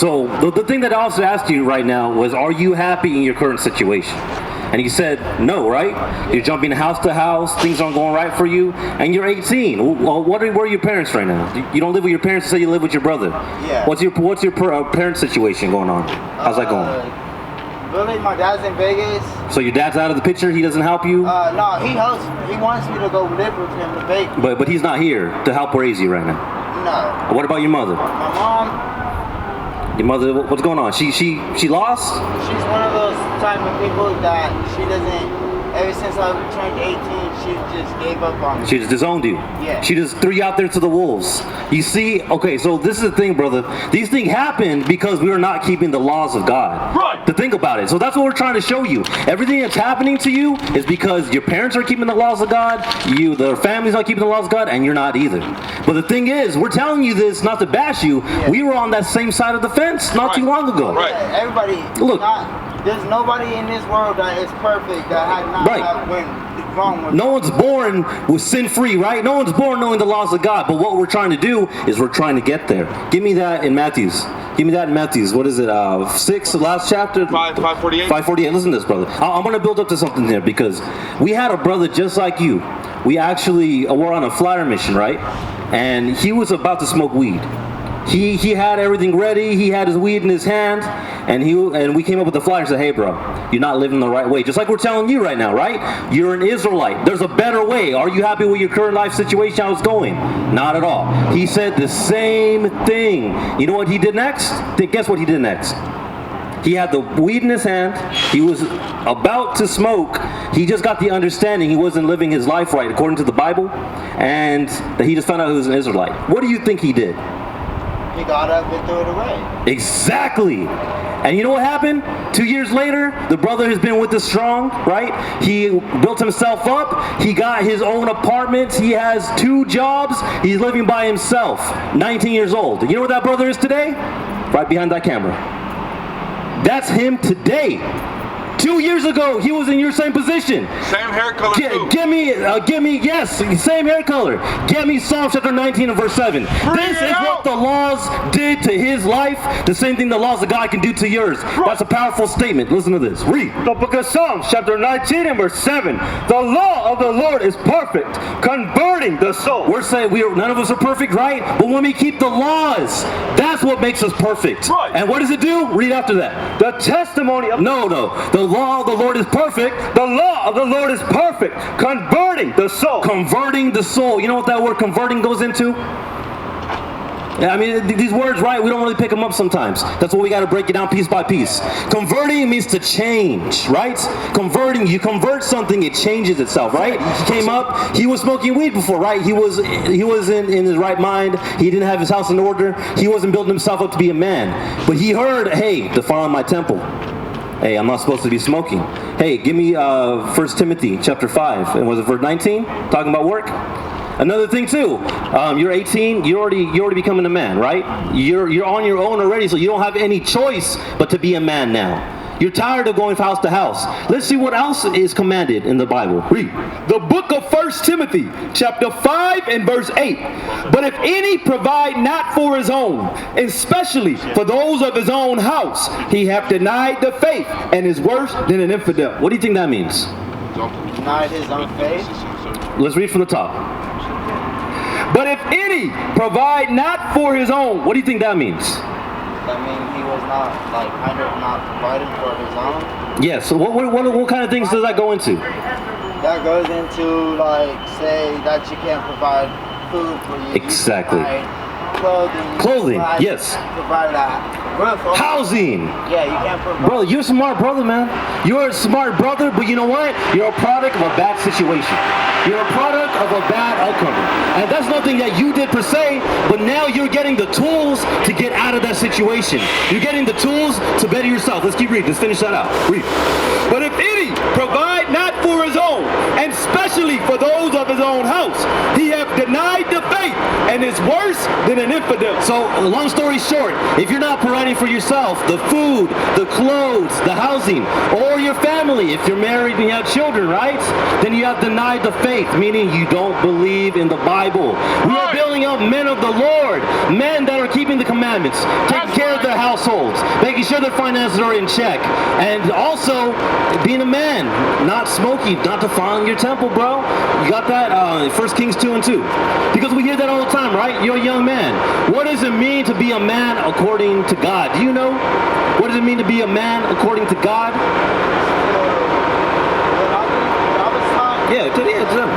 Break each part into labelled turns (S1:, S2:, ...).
S1: So the thing that I also asked you right now was, are you happy in your current situation? And you said no, right? You're jumping house to house, things aren't going right for you, and you're 18. Well, where are your parents right now? You don't live with your parents, you say you live with your brother.
S2: Yeah.
S1: What's your parent situation going on? How's that going?
S2: Really, my dad's in Vegas.
S1: So your dad's out of the picture? He doesn't help you?
S2: No, he helps. He wants me to go live with him to Vegas.
S1: But he's not here to help raise you right now.
S2: No.
S1: What about your mother?
S2: My mom.
S1: Your mother, what's going on? She lost?
S2: She's one of those type of people that she doesn't. Ever since I turned 18, she just gave up on me.
S1: She just disowned you.
S2: Yeah.
S1: She just threw you out there to the wolves. You see, okay, so this is the thing, brother. These things happen because we are not keeping the laws of God.
S3: Right.
S1: To think about it. So that's what we're trying to show you. Everything that's happening to you is because your parents are keeping the laws of God, the family's not keeping the laws of God, and you're not either. But the thing is, we're telling you this not to bash you. Yeah. We were on that same side of the fence not too long ago.
S2: Right. Everybody.
S1: Look.
S2: There's nobody in this world that is perfect that had not went wrong with.
S1: No one's born with sin-free, right? No one's born knowing the laws of God. But what we're trying to do is we're trying to get there. Give me that in Matthews. Give me that in Matthews. What is it? 6, the last chapter?
S3: 548.
S1: 548. Listen to this, brother. I'm going to build up to something there because we had a brother just like you. We actually were on a flyer mission, right? And he was about to smoke weed. He had everything ready. He had his weed in his hand, and we came up with the flyer and said, "Hey, bro, you're not living the right way." Just like we're telling you right now, right? You're an Israelite. There's a better way. Are you happy with your current life situation? How it's going? Not at all. He said the same thing. You know what he did next? Guess what he did next? He had the weed in his hand. He was about to smoke. He just got the understanding he wasn't living his life right according to the Bible, and that he just found out he was an Israelite. What do you think he did?
S2: He got up and threw it away.
S1: Exactly. And you know what happened? 2 years later, the brother has been with us strong, right? He built himself up. He got his own apartment. He has 2 jobs. He's living by himself. 19 years old. You know where that brother is today? Right behind that camera. That's him today. 2 years ago, he was in your same position.
S3: Same hair color too.
S1: Give me, yes, same hair color. Get me Psalm chapter 19 and verse 7. This is what the laws did to his life. The same thing the laws of God can do to yours. That's a powerful statement. Listen to this. Read.
S4: The book of Psalms chapter 19 and verse 7. The law of the Lord is perfect, converting the soul.
S1: We're saying none of us are perfect, right? But when we keep the laws, that's what makes us perfect.
S3: Right.
S1: And what does it do? Read after that.
S4: The testimony of
S1: No. The law of the Lord is perfect.
S4: The law of the Lord is perfect, converting the soul.
S1: Converting the soul. You know what that word converting goes into? I mean, these words, right? We don't really pick them up sometimes. That's why we got to break it down piece by piece. Converting means to change, right? Converting, you convert something, it changes itself, right? He came up, he was smoking weed before, right? He was in his right mind. He didn't have his house in order. He wasn't building himself up to be a man. But he heard, hey, defile my temple. Hey, I'm not supposed to be smoking. Hey, give me 1 Timothy chapter 5. And was it verse 19? Talking about work? Another thing too, you're 18, you're already becoming a man, right? You're on your own already, so you don't have any choice but to be a man now. You're tired of going from house to house. Let's see what else is commanded in the Bible. Read.
S4: The book of 1 Timothy, chapter 5 and verse 8. But if any provide not for his own, especially for those of his own house, he hath denied the faith and is worse than an infidel.
S1: What do you think that means?
S2: Denied his own faith.
S1: Let's read from the top.
S4: But if any provide not for his own, what do you think that means?
S2: That means he was not, not providing for his own.
S1: Yeah, so what kind of things does that go into?
S2: That goes into, say that you can't provide food for you.
S1: Exactly.
S2: You provide clothing,
S1: yes.
S2: Provide roof.
S1: Housing.
S2: Yeah, you can't provide.
S1: Bro, you're a smart brother, man. You're a smart brother, but you know what? You're a product of a bad situation. You're a product of a bad outcome. And that's nothing that you did per se, but now you're getting the tools to get out of that situation. You're getting the tools to better yourself. Let's keep reading. Let's finish that out. Read.
S4: But if any provide not for for his own, and especially for those of his own house, he hath denied the faith, and is worse than an infidel.
S1: So, long story short, if you're not providing for yourself, the food, the clothes, the housing, or your family, if you're married and you have children, right? Then you have denied the faith, meaning you don't believe in the Bible. We are building up men of the Lord, men that are keeping the commandments, taking care of their households, making sure their finances are in check, and also being a man, not smoking, not defiling your temple, bro. You got that? 1 Kings 2:2. Because we hear that all the time, right? You're a young man. What does it mean to be a man according to God? Do you know? What does it mean to be a man according to God? Yeah, to them.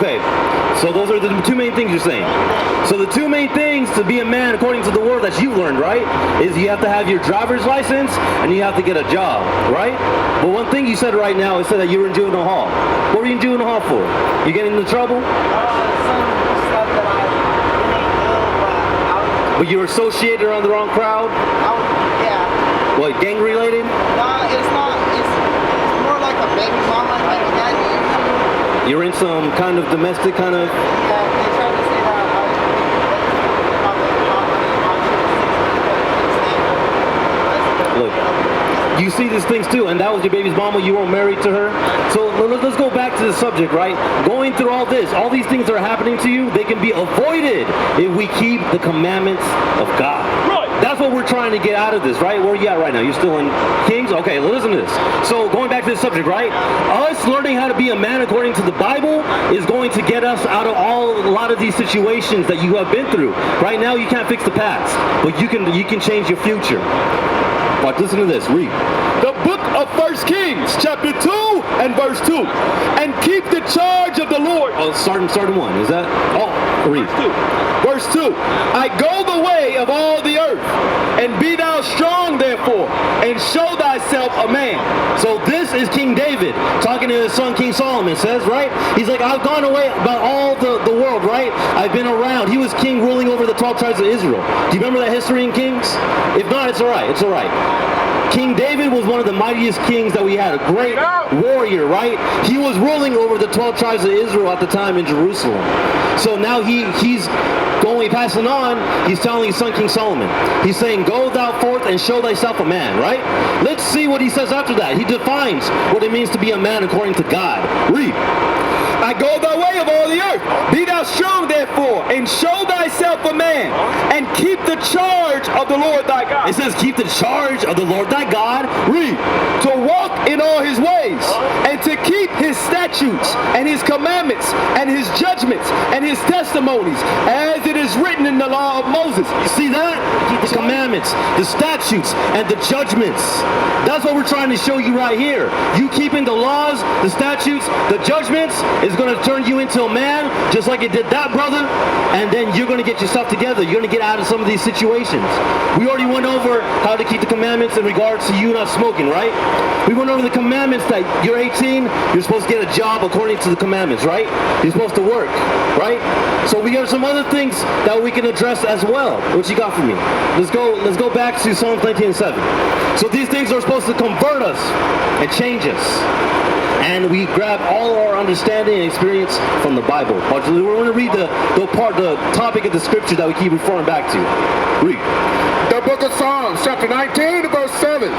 S1: Okay, so those are the two main things you're saying. So the two main things to be a man according to the word that you've learned, right, is you have to have your driver's license and you have to get a job, right? But one thing you said right now is that you were in juvenile hall. What were you in juvenile hall for? You getting into trouble? But you were associated around the wrong crowd?
S2: Yeah.
S1: What, gang related?
S2: No, it's not. It's more like a baby mama, baby daddy.
S1: You're in some kind of domestic kind of...
S2: Yeah, they tried to say that
S1: Look, you see these things too, and that was your baby's mama, you weren't married to her. So let's go back to the subject, right? Going through all this, all these things that are happening to you, they can be avoided if we keep the commandments of God.
S4: Right.
S1: That's what we're trying to get out of this, right? Where are you at right now? You're still in Kings? Okay, listen to this. So going back to the subject, right? Us learning how to be a man according to the Bible is going to get us out of a lot of these situations that you have been through. Right now, you can't fix the past, but you can change your future. Watch, listen to this. Read.
S4: The book of 1 Kings, chapter 2 and verse 2. And keep the charge of the Lord.
S1: Oh, starting 1. Is that? Oh, read.
S4: Verse 2. I go the way of all the earth, and be thou strong therefore, and show thyself a man.
S1: So this is King David talking to his son King Solomon, says, right? He's like, I've gone away about all the world, right? I've been around. He was king ruling over the 12 tribes of Israel. Do you remember that history in Kings? If not, it's all right. It's all right. King David was one of the mightiest kings that we had, a great warrior, right? He was ruling over the 12 tribes of Israel at the time in Jerusalem. So now he's going, passing on, he's telling his son King Solomon. He's saying, go thou forth and show thyself a man, right? Let's see what he says after that. He defines what it means to be a man according to God. Read.
S4: I go the way of all the earth. Be thou strong therefore, and show thyself a man, and keep the charge of the Lord thy God.
S1: It says, keep the charge of the Lord thy God.
S4: Read. To walk in all his ways, and to keep his statutes, and his commandments, and his judgments, and his testimonies, as it is written in the law of Moses.
S1: You see that? Keep the commandments, the statutes, and the judgments. That's what we're trying to show you right here. You keeping the laws, the statutes, the judgments is going to turn you into a man, just like it did that brother, and then you're going to get yourself together. You're going to get out of some of these situations. We already went over how to keep the commandments in regards to you not smoking, right? We went over the commandments that you're 18, you're supposed to get a job according to the commandments, right? You're supposed to work, right? So we got some other things that we can address as well. What you got for me? Let's go back to Psalm 19:7. So these things are supposed to convert us and change us. And we grab all our understanding and experience from the Bible. We're going to read the topic of the scripture that we keep referring back to. Read.
S5: The book of Psalms, chapter 19, verse 7.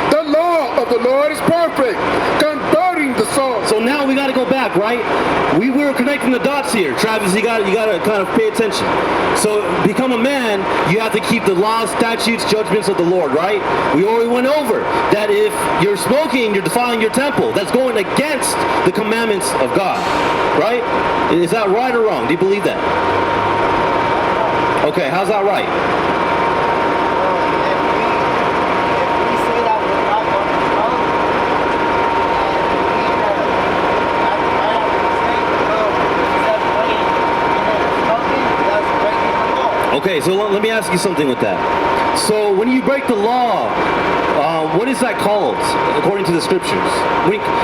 S5: The law of the Lord is perfect, converting the soul.
S1: So now we got to go back, right? We were connecting the dots here. Travis, you got to kind of pay attention. So become a man, you have to keep the laws, statutes, judgments of the Lord, right? We already went over that if you're smoking, you're defiling your temple. That's going against the commandments of God, right? Is that right or wrong? Do you believe that? Okay, how's that right? Okay, so let me ask you something with that. So when you break the law, what is that called according to the scriptures?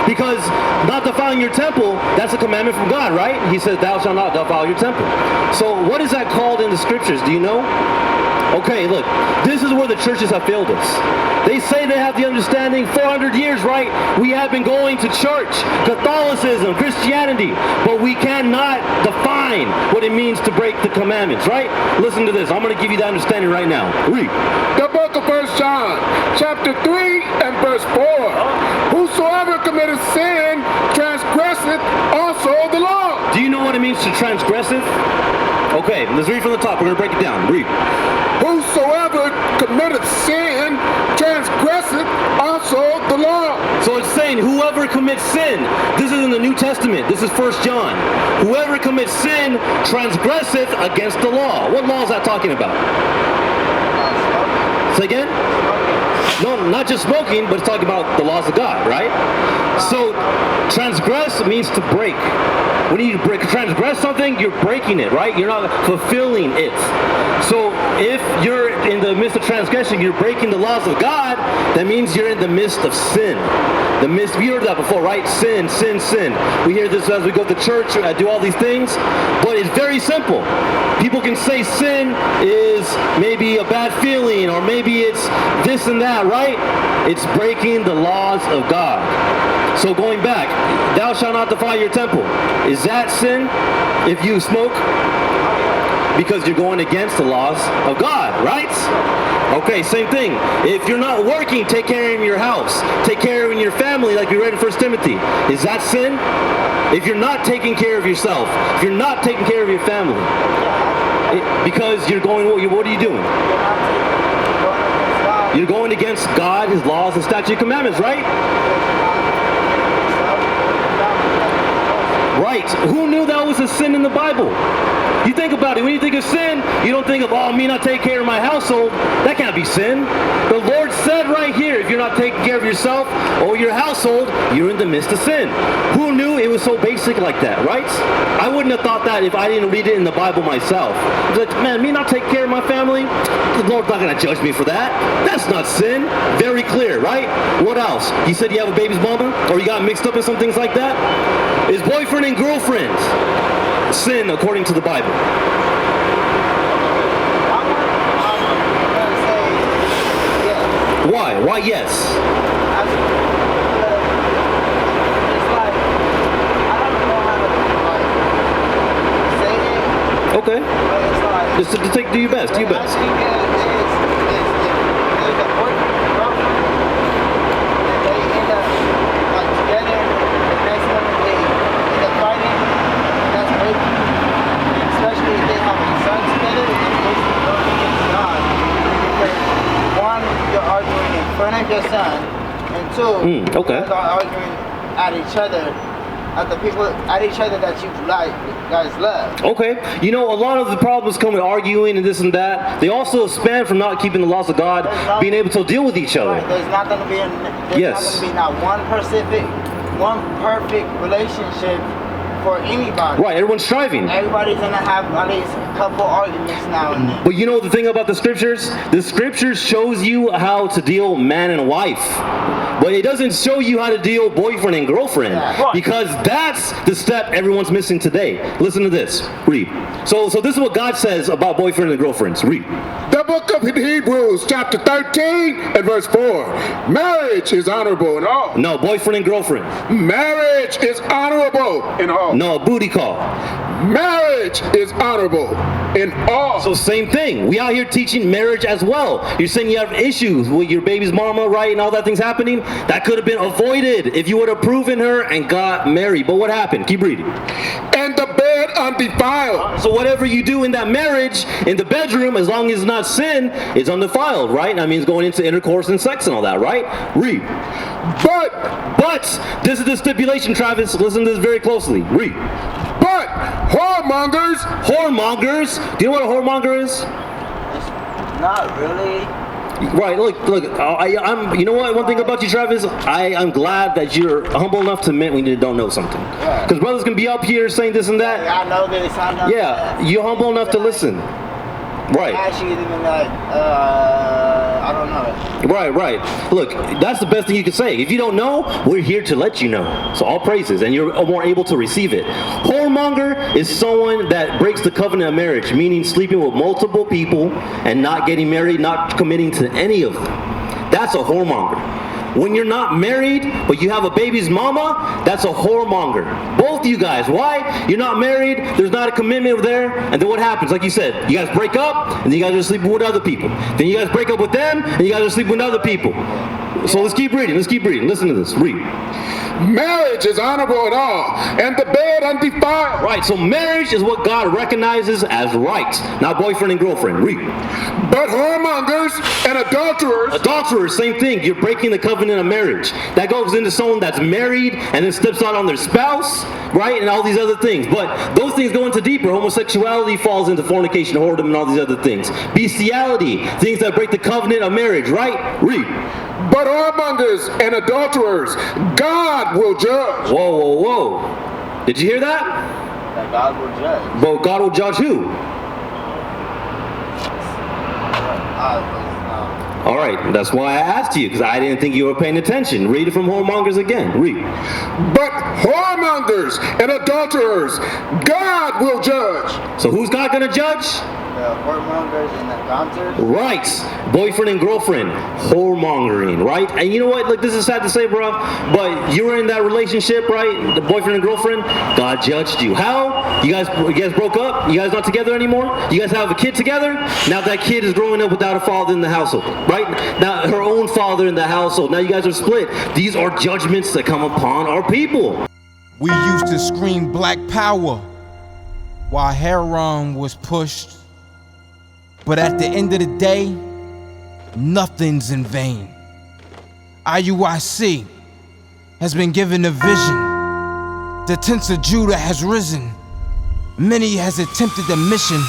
S1: Because not defiling your temple, that's a commandment from God, right? He says, thou shalt not defile your temple. So what is that called in the scriptures? Do you know? Okay, look, this is where the churches have failed us. They say they have the understanding 400 years, right? We have been going to church, Catholicism, Christianity, but we cannot define what it means to break the commandments, right? Listen to this. I'm going to give you the understanding right now. Read.
S5: The book of 1 John, chapter 3 and verse 4. Whosoever committeth sin transgresseth also the law.
S1: Do you know what it means to transgressive? Okay, let's read from the top. We're going to break it down. Read.
S5: Whosoever committeth sin transgresseth also the law.
S1: So it's saying whoever commits sin, this is in the New Testament, this is 1 John. Whoever commits sin transgresseth against the law. What law is that talking about? Say again? No, not just smoking, but it's talking about the laws of God, right? So transgress means to break. When you transgress something, you're breaking it, right? You're not fulfilling it. So if you're in the midst of transgression, you're breaking the laws of God, that means you're in the midst of sin. We heard that before, right? Sin, sin, sin. We hear this as we go to church, do all these things, but it's very simple. People can say sin is maybe a bad feeling, or maybe it's this and that, right? It's breaking the laws of God. So going back, thou shalt not defile your temple. Is that sin if you smoke? Because you're going against the laws of God, right? Okay, same thing. If you're not working, take care of your house. Take care of your family, like we read in 1 Timothy. Is that sin? If you're not taking care of yourself, if you're not taking care of your family, because you're going, what are you doing? You're going against God, His laws, and statute commandments, right? Right. Who knew that was a sin in the Bible? You think about it. When you think of sin, you don't think of, oh, me not taking care of my household. That can't be sin. The Lord said right here, if you're not taking care of yourself or your household, you're in the midst of sin. Who knew it was so basic like that, right? I wouldn't have thought that if I didn't read it in the Bible myself. It's like, man, me not taking care of my family, the Lord's not going to judge me for that. That's not sin. Very clear, right? What else? You said you have a baby's mama, or you got mixed up in some things like that? Is boyfriend and girlfriend sin according to the Bible? Why? Why yes? Okay. Just do your best. Do your best.
S2: Your son, and two,
S1: okay.
S2: you guys are arguing at each other, at the people, at each other that you guys love.
S1: Okay. You know, a lot of the problems come with arguing and this and that. They also span from not keeping the laws of God, being able to deal with each other.
S2: Right, there's not going to be not one perfect relationship for anybody.
S1: Right, everyone's striving.
S2: Everybody's going to have at least a couple arguments now and then.
S1: But you know the thing about the scriptures shows you how to deal man and wife. But it doesn't show you how to deal boyfriend and girlfriend. Yeah. Right. Because that's the step everyone's missing today. Listen to this. Read. So this is what God says about boyfriend and girlfriends. Read.
S5: The book of Hebrews, chapter 13 and verse 4. Marriage is honorable in all.
S1: No, boyfriend and girlfriend.
S5: Marriage is honorable in all.
S1: No, a booty call.
S5: Marriage is honorable in all.
S1: So same thing. We out here teaching marriage as well. You're saying you have issues with your baby's mama, right, and all that thing's happening. That could have been avoided if you would have proven her and got married. But what happened? Keep reading.
S5: And the bed undefiled.
S1: So whatever you do in that marriage, in the bedroom, as long as it's not sin, it's undefiled, right? That means going into intercourse and sex and all that, right? Read.
S5: But
S1: this is the stipulation, Travis. Listen to this very closely. Read.
S5: But whoremongers.
S1: Do you know what a whoremonger is?
S2: Not really.
S1: Right, look, I'm. You know what? One thing about you, Travis, I'm glad that you're humble enough to admit when you don't know something. Because brothers can be up here saying this and that.
S2: I know this. I know
S1: that. You're humble enough to listen. Right.
S2: Actually, even like, I don't know.
S1: Right. Look, that's the best thing you can say. If you don't know, we're here to let you know. So all praises, and you're more able to receive it. Whoremonger is someone that breaks the covenant of marriage, meaning sleeping with multiple people and not getting married, not committing to any of them. That's a whoremonger. When you're not married, but you have a baby's mama, that's a whoremonger. Both you guys. Why? You're not married, there's not a commitment there, and then what happens? Like you said, you guys break up, and you guys are sleeping with other people. Then you guys break up with them, and you guys are sleeping with other people. So let's keep reading. Listen to this. Read.
S5: Marriage is honorable at all, and the bed undefiled.
S1: Right, so marriage is what God recognizes as right, not boyfriend and girlfriend. Read.
S5: But whoremongers and adulterers.
S1: Adulterers, same thing. You're breaking the covenant of marriage. That goes into someone that's married and then steps out on their spouse, right, and all these other things. But those things go into deeper. Homosexuality falls into fornication, whoredom, and all these other things. Bestiality, things that break the covenant of marriage, right? Read.
S5: But whoremongers and adulterers, God will judge.
S1: Whoa. Did you hear that?
S2: That God will judge.
S1: Well, God will judge who? All right, that's why I asked you, because I didn't think you were paying attention. Read it from whoremongers again. Read.
S5: But whoremongers and adulterers, God will judge.
S1: So who's God gonna judge?
S2: The whoremongers and adulterers.
S1: Right, boyfriend and girlfriend, whoremongering, right? And you know what? Look, this is sad to say, bro, but you were in that relationship, right? The boyfriend and girlfriend. God judged you. How? You guys broke up. You guys not together anymore. You guys have a kid together. Now that kid is growing up without a father in the household, right? Now her own father in the household. Now you guys are split. These are judgments that come upon our people.
S6: We used to scream black power while heroin was pushed. But at the end of the day, nothing's in vain. IUIC has been given a vision. The tents of Judah has risen. Many has attempted the mission,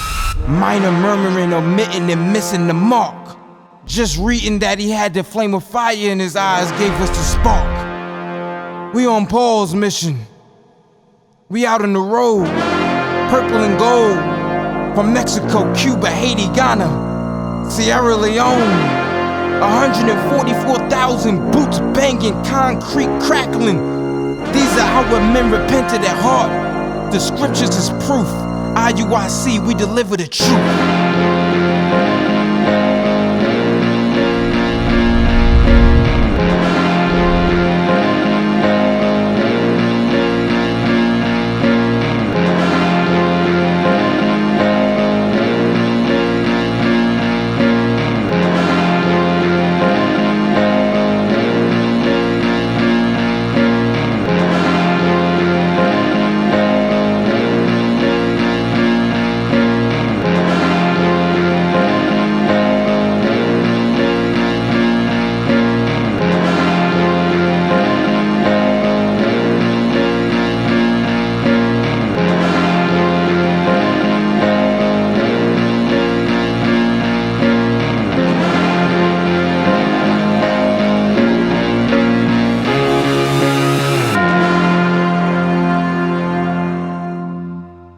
S6: minor murmuring, omitting, and missing the mark. Just reading that he had the flame of fire in his eyes gave us the spark. We on Paul's mission. We out on the road, purple and gold. From Mexico, Cuba, Haiti, Ghana, Sierra Leone, 144,000 boots banging, concrete crackling. These are our men repented at heart. The scriptures is proof. IUIC, we deliver the truth.